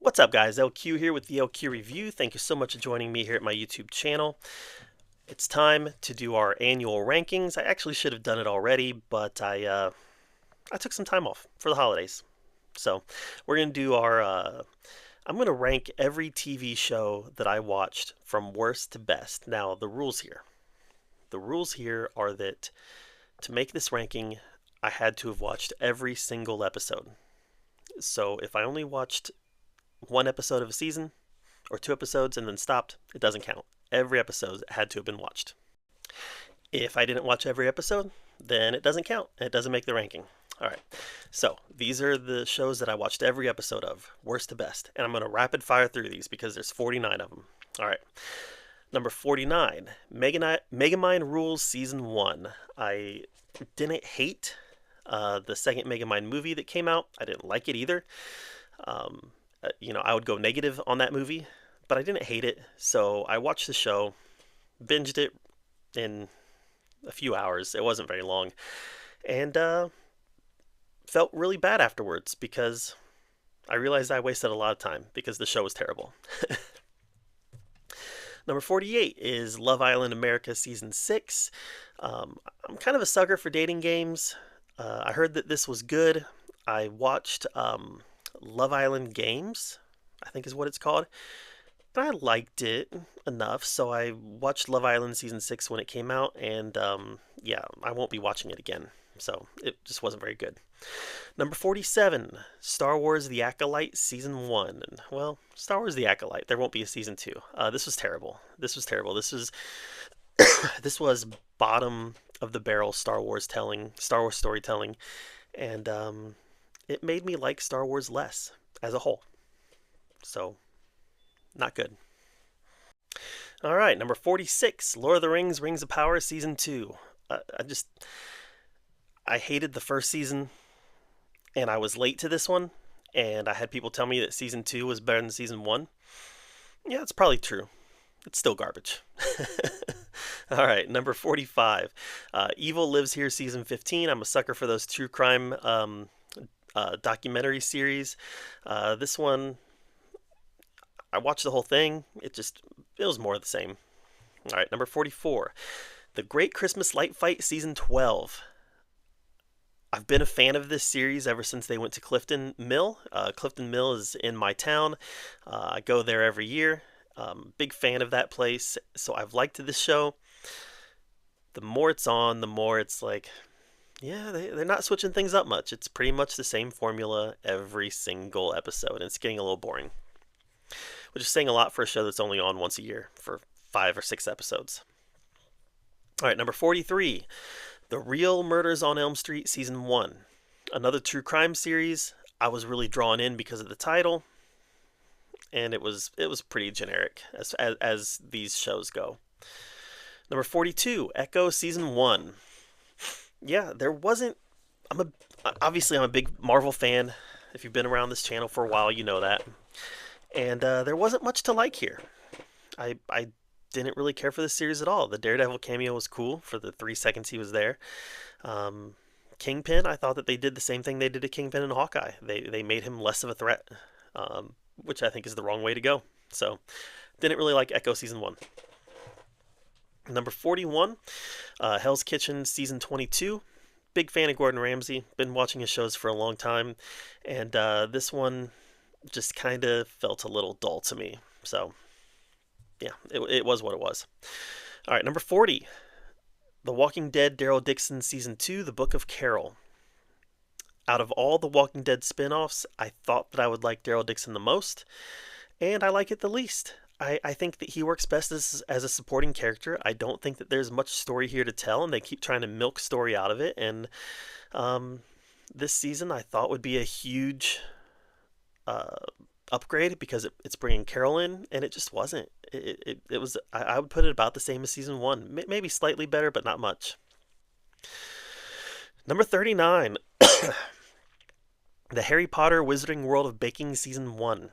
What's up, guys? LQ here with the LQ Review. Thank you so much for joining me here at my YouTube channel. It's time to do our annual rankings. I actually should have done it already, but I took some time off for the holidays. So we're going to do I'm going to rank every TV show that I watched from worst to best. Now, the rules here. The rules here are that to make this ranking, I had to have watched every single episode. So if I only watched one episode of a season or two episodes and then stopped, it doesn't count. Every episode had to have been watched. If I didn't watch every episode, then it doesn't count. It doesn't make the ranking. All right. So these are the shows that I watched every episode of, worst to best. And I'm going to rapid fire through these because there's 49 of them. All right. Number 49, Megamind Rules Season 1. I didn't hate the second Megamind movie that came out. I didn't like it either. I would go negative on that movie, but I didn't hate it. So I watched the show, binged it in a few hours. It wasn't very long, and felt really bad afterwards because I realized I wasted a lot of time because the show was terrible. Number 48 is Love Island America Season 6. I'm kind of a sucker for dating games. I heard that this was good. I watched Love Island Games, I think is what it's called. But I liked it enough, so I watched Love Island Season 6 when it came out, and I won't be watching it again. So it just wasn't very good. Number 47, Star Wars The Acolyte Season 1. And, well, Star Wars The Acolyte, there won't be a Season 2. This was terrible. This was terrible. This was bottom of the barrel Star Wars storytelling, and it made me like Star Wars less as a whole. So, not good. All right, number 46, Lord of the Rings, Rings of Power, Season 2. I hated the first season, and I was late to this one, and I had people tell me that Season 2 was better than Season 1. Yeah, it's probably true. It's still garbage. All right, number 45, Evil Lives Here, Season 15. I'm a sucker for those true crime documentary series. This one, I watched the whole thing. It was more of the same. All right, number 44, The Great Christmas Light Fight Season 12. I've been a fan of this series ever since they went to Clifton Mill. Clifton Mill is in my town. I go there every year. Big fan of that place. So I've liked this show. The more it's on, the more it's like, yeah, they're not switching things up much. It's pretty much the same formula every single episode, and it's getting a little boring. Which is saying a lot for a show that's only on once a year for 5 or 6 episodes. All right, number 43, The Real Murders on Elm Street Season 1. Another true crime series. I was really drawn in because of the title, and it was pretty generic as these shows go. Number 42, Echo Season 1. Yeah, there wasn't. Obviously I'm a big Marvel fan. If you've been around this channel for a while, you know that. And there wasn't much to like here. I didn't really care for this series at all. The Daredevil cameo was cool for the 3 seconds he was there. Kingpin, I thought that they did the same thing they did to Kingpin and Hawkeye. They made him less of a threat, which I think is the wrong way to go. So, didn't really like Echo Season 1. Number 41, Hell's Kitchen Season 22. Big fan of Gordon Ramsay. Been watching his shows for a long time. And this one just kind of felt a little dull to me. So, yeah, it was what it was. All right, number 40, The Walking Dead Daryl Dixon Season 2, The Book of Carol. Out of all the Walking Dead spin-offs, I thought that I would like Daryl Dixon the most, and I like it the least. I think that he works best as a supporting character. I don't think that there's much story here to tell, and they keep trying to milk story out of it. And this season I thought would be a huge upgrade because it's bringing Carol in, and it just wasn't. It was, I would put it about the same as Season 1. Maybe slightly better, but not much. Number 39, The Harry Potter Wizarding World of Baking Season 1.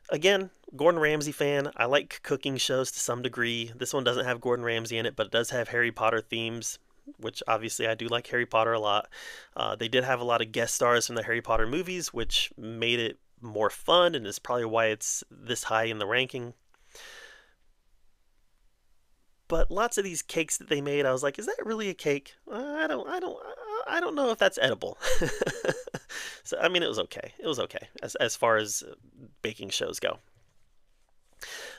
Again, Gordon Ramsay fan. I like cooking shows to some degree. This one doesn't have Gordon Ramsay in it, but it does have Harry Potter themes. which obviously I do like Harry Potter a lot. They did have a lot of guest stars from the Harry Potter movies, which made it more fun and is probably why it's this high in the ranking. But lots of these cakes that they made, I was like, is that really a cake? I don't know if that's edible. So I mean, it was okay. It was okay as far as baking shows go.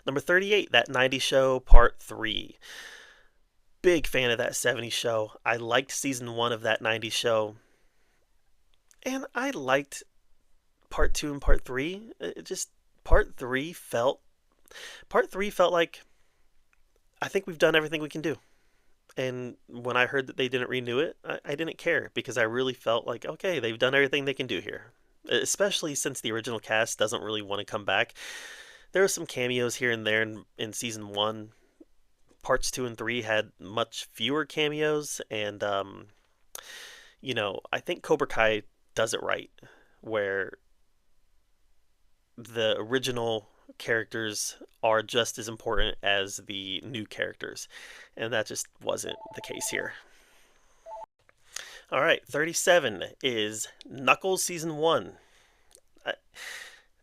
Number 38, That 90s Show Part 3. Big fan of that 70s show. I liked season 1 of That 90s Show. And I liked Part 2 and Part 3. It just Part 3 felt like I think we've done everything we can do. And when I heard that they didn't renew it, I didn't care because I really felt like, okay, they've done everything they can do here. Especially since the original cast doesn't really want to come back. There were some cameos here and there in season 1. Parts 2 and 3 had much fewer cameos, and I think Cobra Kai does it right, where the original characters are just as important as the new characters, and that just wasn't the case here. All right, 37 is Knuckles Season 1.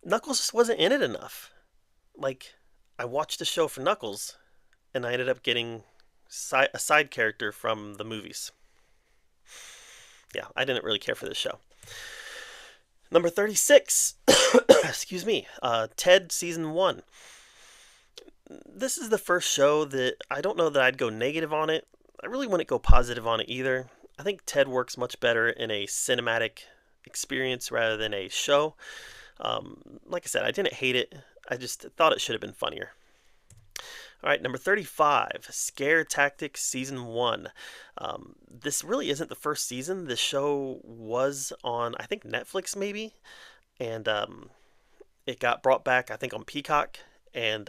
Knuckles just wasn't in it enough. Like, I watched the show for Knuckles, and I ended up getting a side character from the movies. Yeah, I didn't really care for this show. Number 36, excuse me, Ted Season 1. This is the first show that I don't know that I'd go negative on it. I really wouldn't go positive on it either. I think Ted works much better in a cinematic experience rather than a show. Like I said, I didn't hate it. I just thought it should have been funnier. All right, number 35, Scare Tactics Season 1. This really isn't the first season. This show was on, I think, Netflix maybe. And it got brought back, I think, on Peacock. And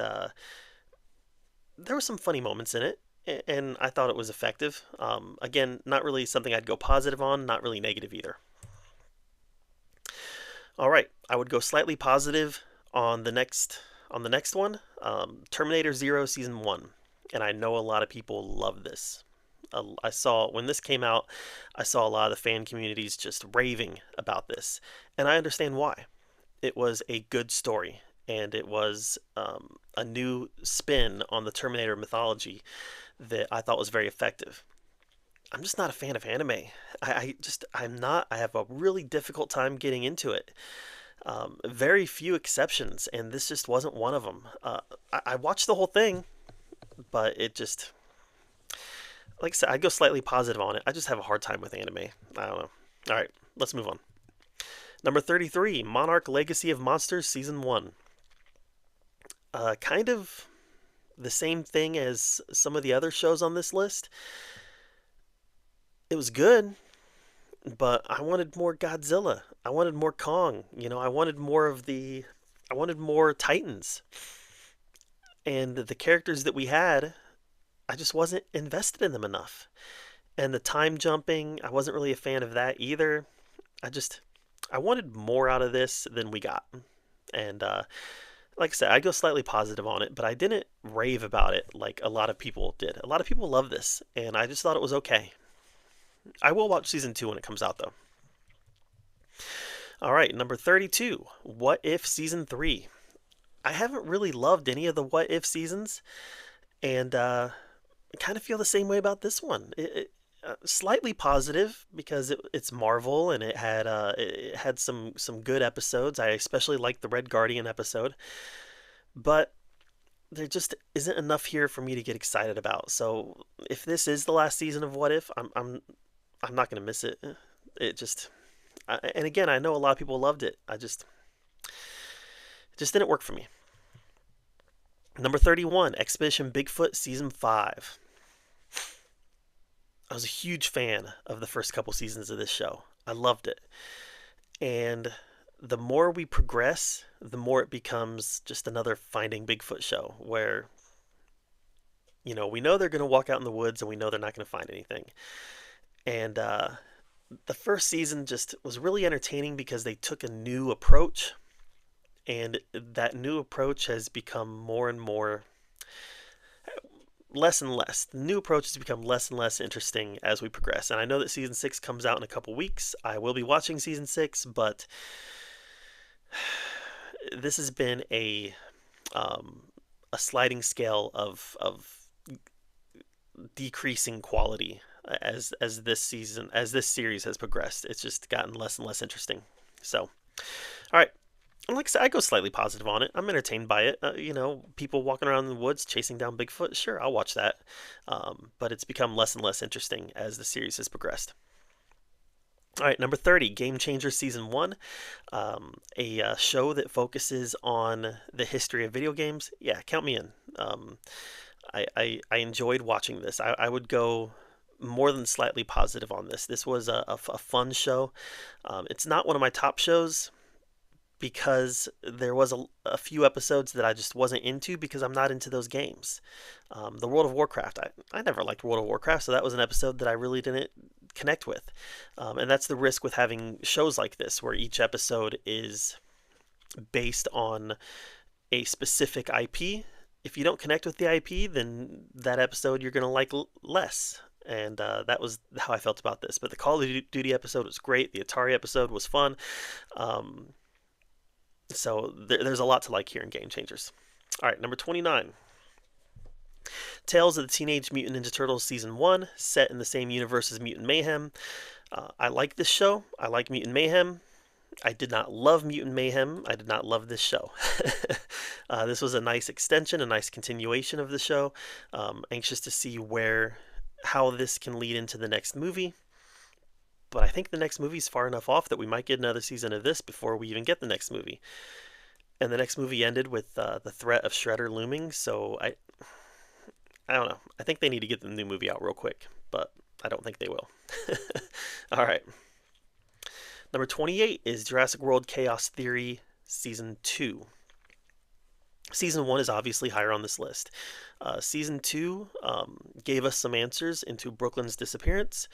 there were some funny moments in it. And I thought it was effective. Again, not really something I'd go positive on, not really negative either. All right, I would go slightly positive on the next one, Terminator Zero Season 1. And I know a lot of people love this. I saw, when this came out, I saw a lot of the fan communities just raving about this. And I understand why. It was a good story, and it was a new spin on the Terminator mythology that I thought was very effective. I'm just not a fan of anime. I'm not. I have a really difficult time getting into it. Very few exceptions, and this just wasn't one of them. I watched the whole thing, but it just, like I said, I'd go slightly positive on it. I just have a hard time with anime. I don't know. All right, let's move on. Number 33, Monarch Legacy of Monsters Season 1. Kind of the same thing as some of the other shows on this list. It was good, but I wanted more Godzilla. I wanted more Kong. I wanted more Titans. And the characters that we had, I just wasn't invested in them enough. And the time jumping, I wasn't really a fan of that either. I wanted more out of this than we got. And like I said, I go slightly positive on it, but I didn't rave about it like a lot of people did. A lot of people love this, and I just thought it was okay. I will watch season 2 when it comes out, though. All right, number 32, What If Season 3. I haven't really loved any of the What If seasons, and I kind of feel the same way about this one. Slightly positive because it's Marvel and it had some good episodes. I especially liked the Red Guardian episode, but there just isn't enough here for me to get excited about. So if this is the last season of What If, I'm not gonna miss it. It just, and again, I know a lot of people loved it. It just didn't work for me. Number 31, Expedition Bigfoot Season 5. I was a huge fan of the first couple seasons of this show. I loved it. And the more we progress, the more it becomes just another Finding Bigfoot show where, we know they're going to walk out in the woods and we know they're not going to find anything. And the first season just was really entertaining because they took a new approach. And that new approach has become more and more, less and less. The new approach has become less and less interesting as we progress. And I know that season 6 comes out in a couple weeks. I will be watching season 6, but this has been um, a sliding scale of decreasing quality as this series has progressed. It's just gotten less and less interesting. So, all right. And like I said, I go slightly positive on it. I'm entertained by it. People walking around in the woods chasing down Bigfoot. Sure, I'll watch that. But it's become less and less interesting as the series has progressed. All right, number 30, Game Changer Season 1, a show that focuses on the history of video games. Yeah, count me in. I enjoyed watching this. I would go more than slightly positive on this. This was a fun show. It's not one of my top shows because there was a few episodes that I just wasn't into because I'm not into those games. The World of Warcraft, I never liked World of Warcraft, so that was an episode that I really didn't connect with. And that's the risk with having shows like this, where each episode is based on a specific IP. If you don't connect with the IP, then that episode you're going to like less. And that was how I felt about this. But the Call of Duty episode was great. The Atari episode was fun. So there's a lot to like here in Game Changers. All right, number 29. Tales of the Teenage Mutant Ninja Turtles Season 1, set in the same universe as Mutant Mayhem. I like this show. I like Mutant Mayhem. I did not love Mutant Mayhem. I did not love this show. This was a nice extension, a nice continuation of the show. Anxious to see how this can lead into the next movie. But I think the next movie's far enough off that we might get another season of this before we even get the next movie. And the next movie ended with the threat of Shredder looming, so I don't know. I think they need to get the new movie out real quick, but I don't think they will. All right. Number 28 is Jurassic World Chaos Theory Season 2. Season 1 is obviously higher on this list. Season 2 gave us some answers into Brooklyn's disappearance,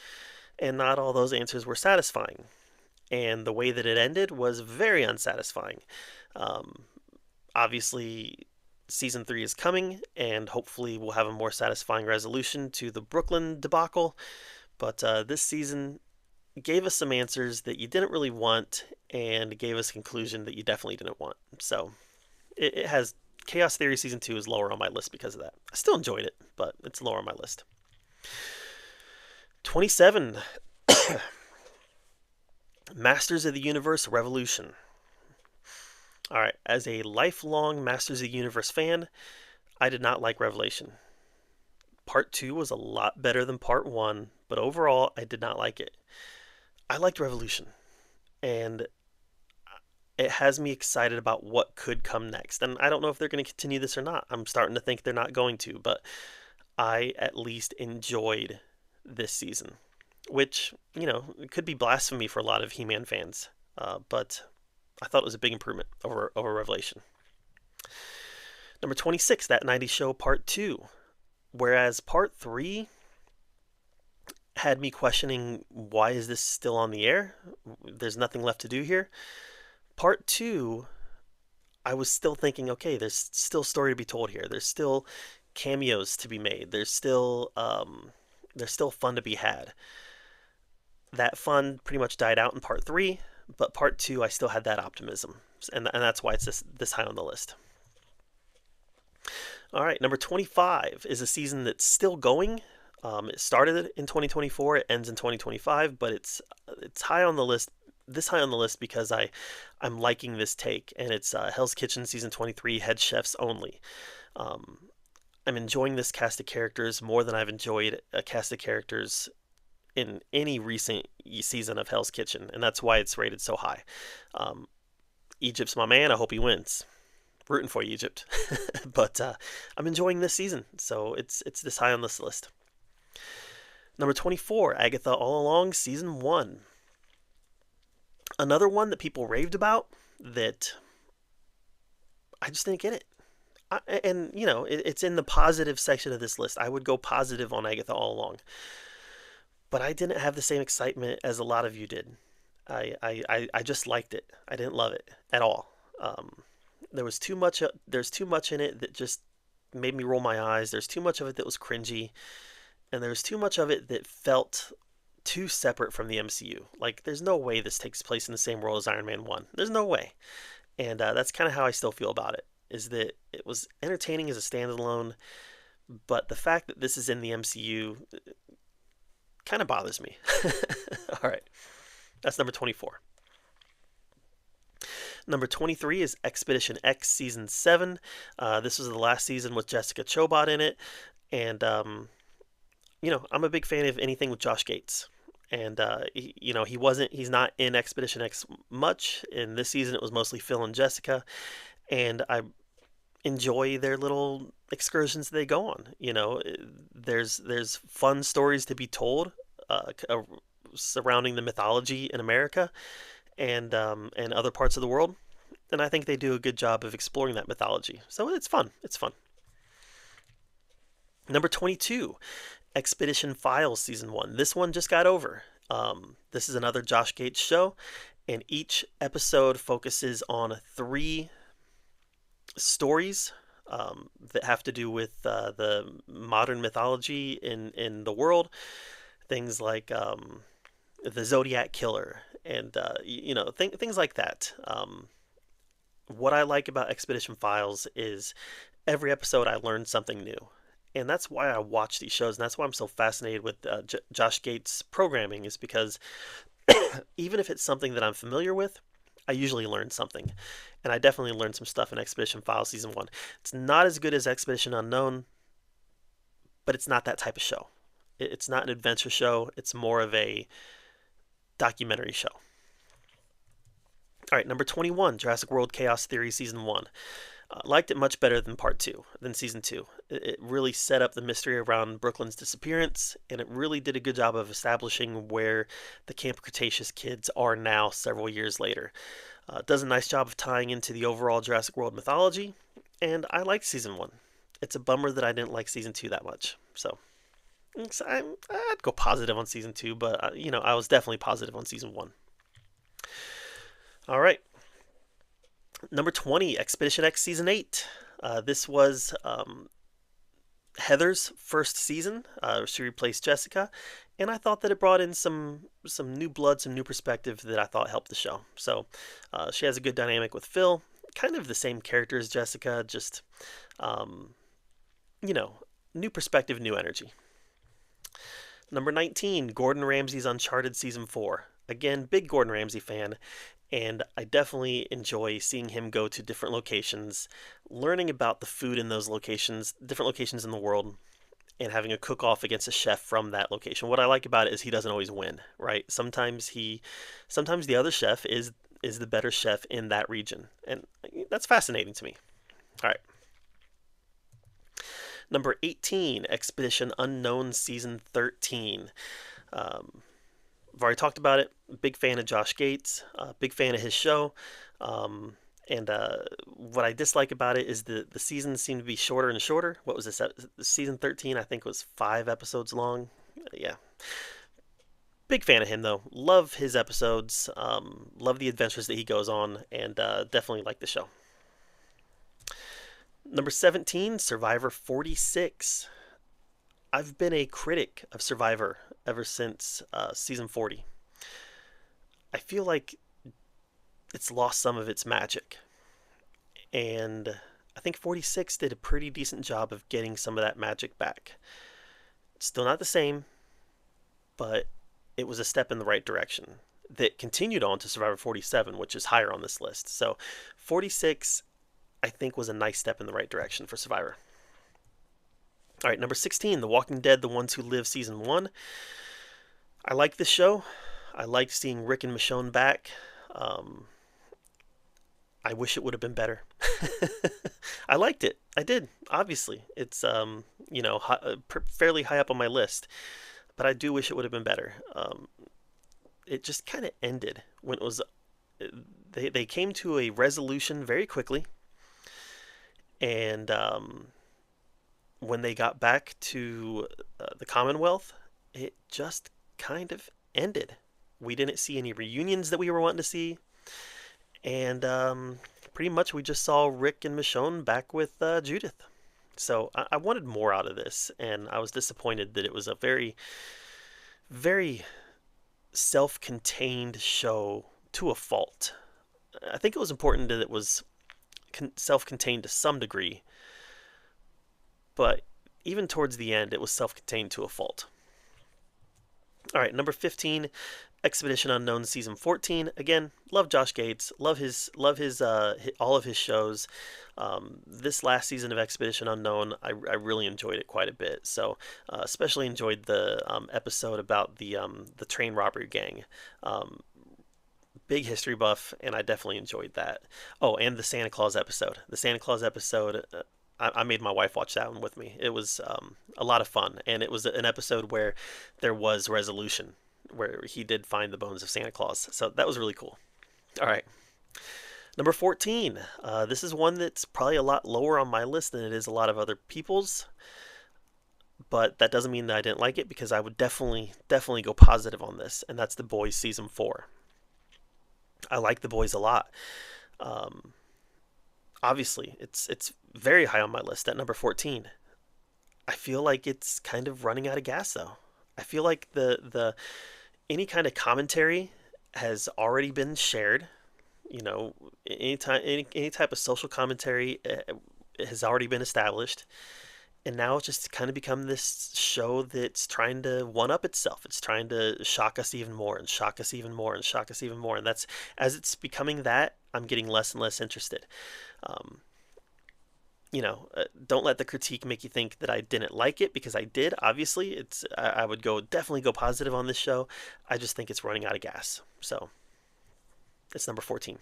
and not all those answers were satisfying. And the way that it ended was very unsatisfying. Obviously, Season 3 is coming, and hopefully we'll have a more satisfying resolution to the Brooklyn debacle. But this season gave us some answers that you didn't really want, and gave us a conclusion that you definitely didn't want. So it has Chaos Theory Season 2 is lower on my list because of that. I still enjoyed it, but it's lower on my list. 27. Masters of the Universe Revolution. Alright, as a lifelong Masters of the Universe fan, I did not like Revelation. Part 2 was a lot better than Part 1, but overall, I did not like it. I liked Revolution, and it has me excited about what could come next. And I don't know if they're going to continue this or not. I'm starting to think they're not going to, but I at least enjoyed this season, which, it could be blasphemy for a lot of He-Man fans, but I thought it was a big improvement over Revelation. Number 26, That 90s Show Part 2. Whereas Part 3 had me questioning, why is this still on the air? There's nothing left to do here. Part 2, I was still thinking, okay, there's still story to be told here. There's still cameos to be made. There's still fun to be had. That fun pretty much died out in Part 3, but Part 2, I still had that optimism. And that's why it's this high on the list. All right, number 25 is a season that's still going. It started in 2024, it ends in 2025, but it's high on the list. This high on the list because I'm liking this take, and it's Hell's Kitchen Season 23, Head Chefs Only. I'm enjoying this cast of characters more than I've enjoyed a cast of characters in any recent season of Hell's Kitchen, and that's why it's rated so high. Egypt's my man. I hope he wins. Rooting for you, Egypt. But I'm enjoying this season, so it's this high on this list. Number 24, Agatha All Along Season 1. Another one that people raved about that I just didn't get it. It's in the positive section of this list. I would go positive on Agatha All Along. But I didn't have the same excitement as a lot of you did. I just liked it. I didn't love it at all. There's too much in it that just made me roll my eyes. There's too much of it that was cringy. And there's too much of it that felt too separate from the MCU. Like, there's no way this takes place in the same world as Iron Man 1. There's no way. And that's kind of how I still feel about it. Is that it was entertaining as a standalone, but the fact that this is in the MCU kind of bothers me. All right, that's number 24. Number 23 is Expedition X Season 7. This was the last season with Jessica Chobot in it. And, I'm a big fan of anything with Josh Gates. And, he's not in Expedition X much. In this season, it was mostly Phil and Jessica. And I enjoy their little excursions they go on. There's fun stories to be told surrounding the mythology in America and other parts of the world. And I think they do a good job of exploring that mythology. So it's fun. It's fun. Number 22, Expedition Files Season 1. This one just got over. This is another Josh Gates show, and each episode focuses on 3 stories that have to do with the modern mythology in the world. Things like the Zodiac Killer and, things like that. What I like about Expedition Files is every episode I learn something new. And that's why I watch these shows, and that's why I'm so fascinated with Josh Gates' programming, is because even if it's something that I'm familiar with, I usually learn something. And I definitely learned some stuff in Expedition Files Season 1. It's not as good as Expedition Unknown, but it's not that type of show. It's not an adventure show. It's more of a documentary show. All right, number 21, Jurassic World Chaos Theory Season 1. Liked it much better than Season 2. It really set up the mystery around Brooklyn's disappearance, and it really did a good job of establishing where the Camp Cretaceous kids are now several years later. Does a nice job of tying into the overall Jurassic World mythology, and I liked Season 1. It's a bummer that I didn't like Season 2 that much. So I'd go positive on Season 2, but I was definitely positive on Season 1. All right. Number 20, Expedition X Season 8. This was Heather's first season. She replaced Jessica, and I thought that it brought in some new blood, some new perspective that I thought helped the show. So she has a good dynamic with Phil, kind of the same character as Jessica, just, new perspective, new energy. Number 19, Gordon Ramsay's Uncharted Season 4. Again, big Gordon Ramsay fan, and I definitely enjoy seeing him go to different locations, learning about the food in those locations, different locations in the world, and having a cook-off against a chef from that location. What I like about it is he doesn't always win, right? Sometimes the other chef is the better chef in that region, and that's fascinating to me. All right. Number 18, Expedition Unknown Season 13. I've already talked about it. Big fan of Josh Gates. Big fan of his show. And what I dislike about it is the seasons seem to be shorter and shorter. What was this? Season 13, I think, was 5 episodes long. Yeah. Big fan of him, though. Love his episodes. Love the adventures that he goes on. And definitely like the show. Number 17, Survivor 46. I've been a critic of Survivor ever since season 40. I feel like it's lost some of its magic. And I think 46 did a pretty decent job of getting some of that magic back. It's still not the same, but it was a step in the right direction that continued on to Survivor 47, which is higher on this list. So 46, I think, was a nice step in the right direction for Survivor. All right, number 16, The Walking Dead, The Ones Who Live Season 1. I like this show. I liked seeing Rick and Michonne back. I wish it would have been better. I liked it. I did, obviously. It's, fairly high up on my list. But I do wish it would have been better. It just kind of ended when it was... They came to a resolution very quickly. And when they got back to the Commonwealth, it just kind of ended. We didn't see any reunions that we were wanting to see. And pretty much we just saw Rick and Michonne back with Judith. So I wanted more out of this, and I was disappointed that it was a very, very self-contained show to a fault. I think it was important that it was self-contained to some degree, but even towards the end, it was self-contained to a fault. All right, number 15, Expedition Unknown season 14. Again, love Josh Gates, love his all of his shows. This last season of Expedition Unknown, I really enjoyed it quite a bit. So, especially enjoyed the episode about the train robbery gang. Um, Big history buff, and I definitely enjoyed that. Oh, and the Santa Claus episode. The Santa Claus episode. I made my wife watch that one with me. It was a lot of fun, and it was an episode where there was resolution, where he did find the bones of Santa Claus. So that was really cool. All right, number 14. This is one that's probably a lot lower on my list than it is a lot of other people's, but that doesn't mean that I didn't like it because I would definitely go positive on this, and that's The Boys season 4. I like The Boys a lot. Um, Obviously, it's very high on my list at number 14. I feel like it's kind of running out of gas though. I feel like the any kind of commentary has already been shared. You know, any type of social commentary has already been established, and now it's just kind of become this show that's trying to one up itself. It's trying to shock us even more and shock us even more and shock us even more. And that's as it's becoming that, I'm getting less and less interested. Um, don't let the critique make you think that I didn't like it because I did. Obviously, I would go definitely go positive on this show. I just think it's running out of gas. So it's number 14.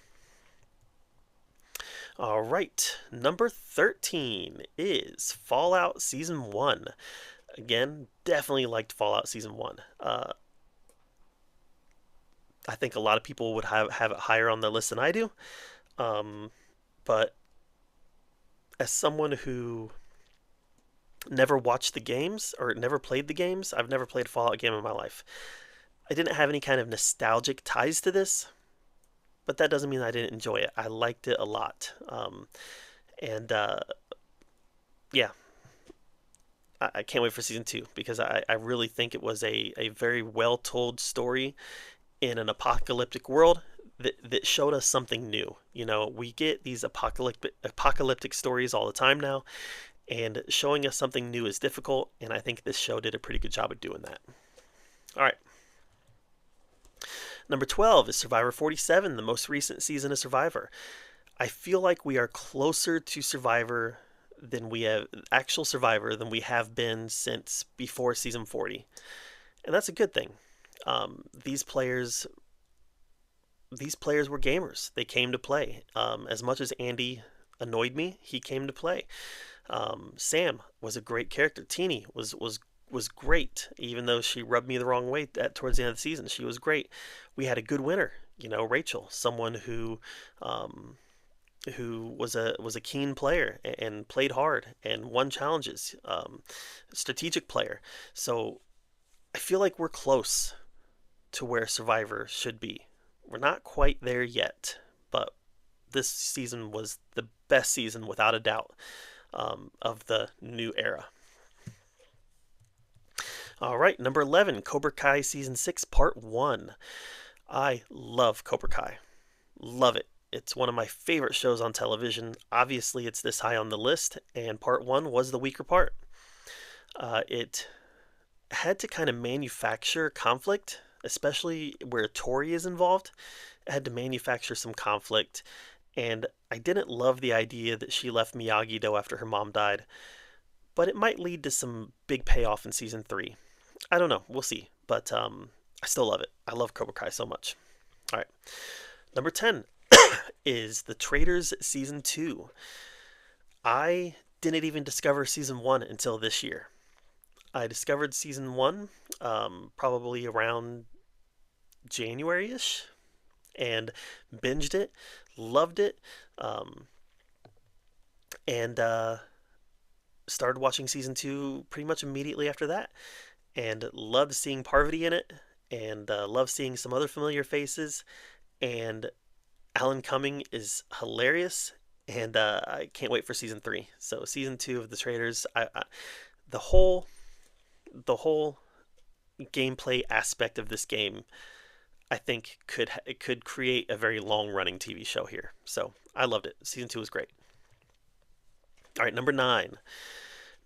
All right, number 13 is Fallout Season 1. Again, definitely liked Fallout Season 1. I think a lot of people would have it higher on the list than I do. But as someone who never watched the games or never played the games, I've never played a Fallout game in my life. I didn't have any kind of nostalgic ties to this, but that doesn't mean I didn't enjoy it. I liked it a lot. And yeah, I can't wait for season 2 because I really think it was a very well told story in an apocalyptic world that showed us something new. You know, we get these apocalyptic stories all the time now, and showing us something new is difficult, and I think this show did a pretty good job of doing that. All right. Number 12 is Survivor 47, the most recent season of Survivor. I feel like we are closer to Survivor than we have actual Survivor than we have been since before season 40, and that's a good thing. These players were gamers. They came to play. As much as Andy annoyed me, he came to play. Sam was a great character. Teeny was great, even though she rubbed me the wrong way towards the end of the season. She was great. We had a good winner, you know, Rachel, someone who was a keen player and played hard and won challenges. Strategic player. So I feel like we're close to where Survivor should be. We're not quite there yet, but this season was the best season without a doubt of the new era. All right, number 11, Cobra Kai Season 6, Part 1. I love Cobra Kai. Love it. It's one of my favorite shows on television. Obviously, it's this high on the list, and Part 1 was the weaker part. It had to kind of manufacture conflict, especially where Tori is involved. It had to manufacture some conflict, and I didn't love the idea that she left Miyagi-Do after her mom died, but it might lead to some big payoff in season 3. I don't know. We'll see. But I still love it. I love Cobra Kai so much. All right. Number 10 is The Traitors Season 2. I didn't even discover Season 1 until this year. I discovered Season 1 probably around January-ish and binged it. Loved it. And started watching Season 2 pretty much immediately after that. And loved seeing Parvati in it, and loved seeing some other familiar faces, and Alan Cumming is hilarious, and I can't wait for season 3. So season 2 of The Traitors, the whole gameplay aspect of this game, I think it could create a very long running TV show here. So I loved it. Season 2 was great. All right, number 9.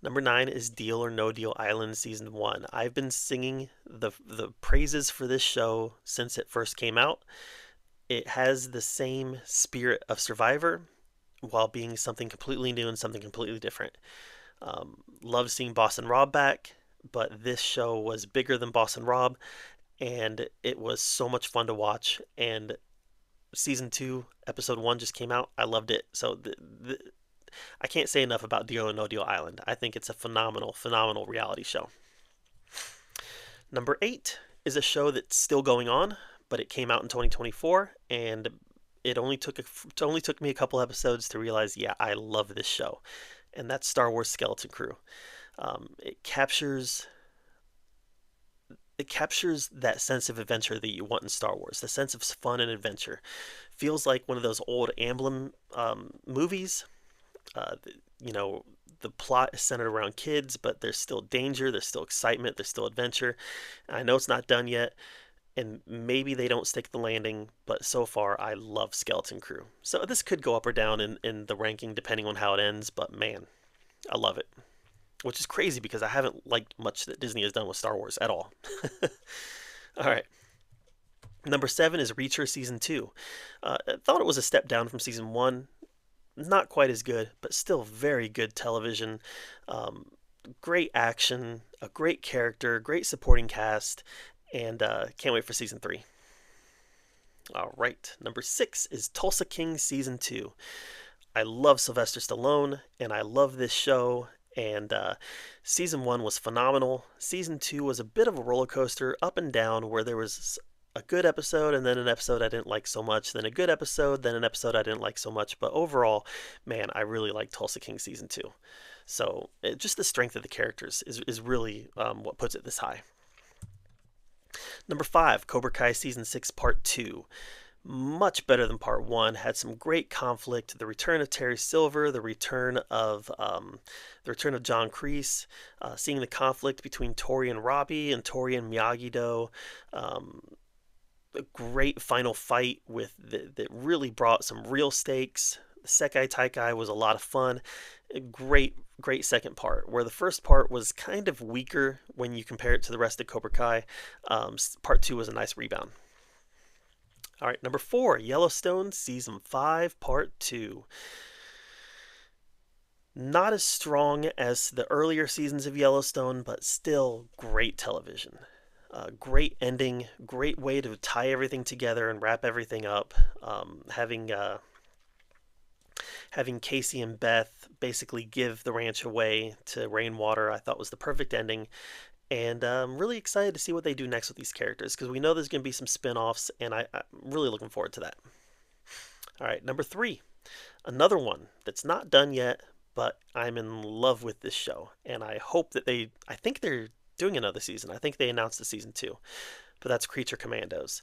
Number 9 is Deal or No Deal Island Season 1. I've been singing the praises for this show since it first came out. It has the same spirit of Survivor while being something completely new and something completely different. Love seeing Boston Rob back, but this show was bigger than Boston Rob, and it was so much fun to watch. And season 2, episode 1 just came out. I loved it. So I can't say enough about Deal or No Deal Island. I think it's a phenomenal, phenomenal reality show. Number 8 is a show that's still going on, but it came out in 2024, and it only took me a couple episodes to realize, yeah, I love this show, and that's Star Wars Skeleton Crew. It captures that sense of adventure that you want in Star Wars, the sense of fun and adventure. Feels like one of those old Amblin movies. Uh, you know, the plot is centered around kids, but there's still danger, there's still excitement, there's still adventure. I know it's not done yet, and maybe they don't stick the landing, but so far I love Skeleton Crew. So this could go up or down in the ranking depending on how it ends, but man, I love it. Which is crazy because I haven't liked much that Disney has done with Star Wars at all. All right. Number 7 is Reacher Season 2. I thought it was a step down from Season 1. Not quite as good, but still very good television. Great action, a great character, great supporting cast, and can't wait for Season 3. All right. Number 6 is Tulsa King Season 2. I love Sylvester Stallone, and I love this show. And season 1 was phenomenal. Season 2 was a bit of a roller coaster, up and down, where there was a good episode and then an episode I didn't like so much, then a good episode, then an episode I didn't like so much. But overall, man, I really like Tulsa King Season 2. So just the strength of the characters is really what puts it this high. Number 5, Cobra Kai Season 6 Part 2. Much better than part 1. Had some great conflict. The return of Terry Silver, the return of John Kreese, seeing the conflict between Tori and Robbie and Tori and Miyagi-Do. A great final fight that really brought some real stakes. The Sekai Taikai was a lot of fun. A great second part, where the first part was kind of weaker when you compare it to the rest of Cobra Kai. Part 2 was a nice rebound. All right, number 4, Yellowstone Season 5, Part 2. Not as strong as the earlier seasons of Yellowstone, but still great television. Great ending, great way to tie everything together and wrap everything up. Having Casey and Beth basically give the ranch away to Rainwater, I thought was the perfect ending. And I'm really excited to see what they do next with these characters, because we know there's going to be some spin-offs, and I'm really looking forward to that. All right, number 3. Another one that's not done yet, but I'm in love with this show. And I hope that I think they're doing another season. I think they announced the season 2. But that's Creature Commandos.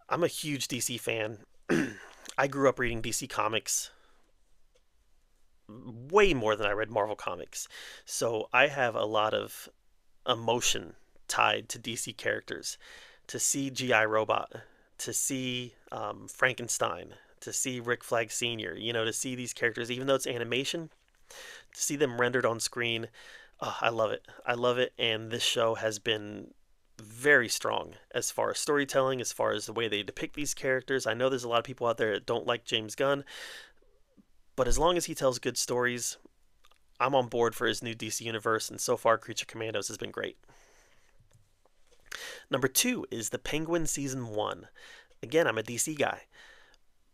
I'm a huge DC fan. I grew up reading DC Comics way more than I read Marvel Comics. So I have a lot of emotion tied to DC characters. To see G.I. Robot, to see Frankenstein, to see Rick Flag Sr., to see these characters, even though it's animation, to see them rendered on screen, I love it. I love it, and this show has been very strong as far as storytelling, as far as the way they depict these characters. I know there's a lot of people out there that don't like James Gunn, but as long as he tells good stories, I'm on board for his new DC universe, and so far Creature Commandos has been great. Number 2 is The Penguin Season 1. Again, I'm a DC guy,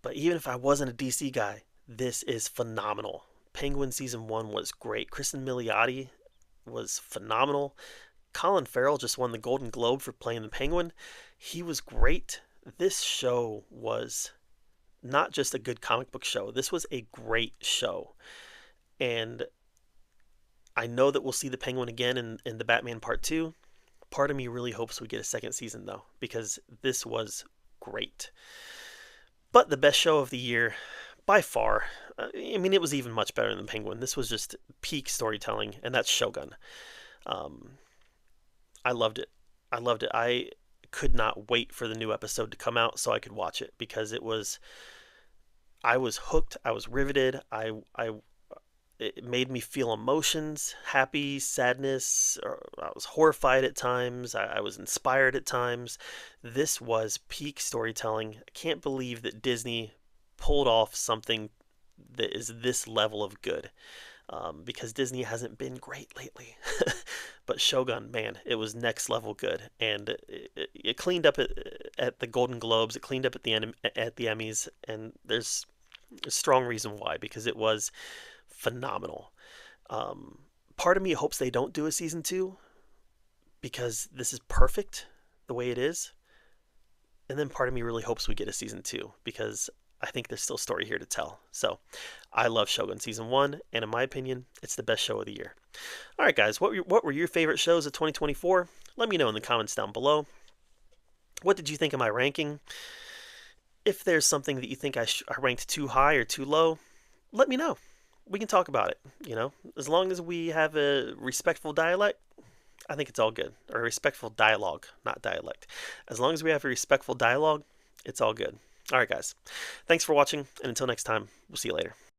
but even if I wasn't a DC guy, this is phenomenal. Penguin Season 1 was great. Kristen Milioti was phenomenal. Colin Farrell just won the Golden Globe for playing the Penguin. He was great. This show was not just a good comic book show. This was a great show. And I know that we'll see the Penguin again in the Batman Part 2. Part of me really hopes we get a second season, though, because this was great. But the best show of the year, by far, it was even much better than Penguin. This was just peak storytelling, and that's Shogun. I loved it. could not wait for the new episode to come out so I could watch it, because I was hooked, I was riveted, it made me feel emotions, happy, sadness, or I was horrified at times, I was inspired at times. This was peak storytelling. I can't believe that Disney pulled off something that is this level of good, because Disney hasn't been great lately. But Shogun, man, it was next level good, and it cleaned up at the Golden Globes, it cleaned up at the Emmys, and there's a strong reason why, because it was phenomenal. Um, Part of me hopes they don't do a season two, because this is perfect the way it is, and then part of me really hopes we get a season two, because I think there's still a story here to tell. So I love Shogun season one, and in my opinion, it's the best show of the year. All right, guys, what were your favorite shows of 2024? Let me know in the comments down below. What did you think of my ranking? If there's something that you think I ranked too high or too low, let me know. We can talk about it. As long as we have a respectful dialect, I think it's all good. Or a respectful dialogue, not dialect. As long as we have a respectful dialogue, it's all good. All right, guys. Thanks for watching, and until next time, we'll see you later.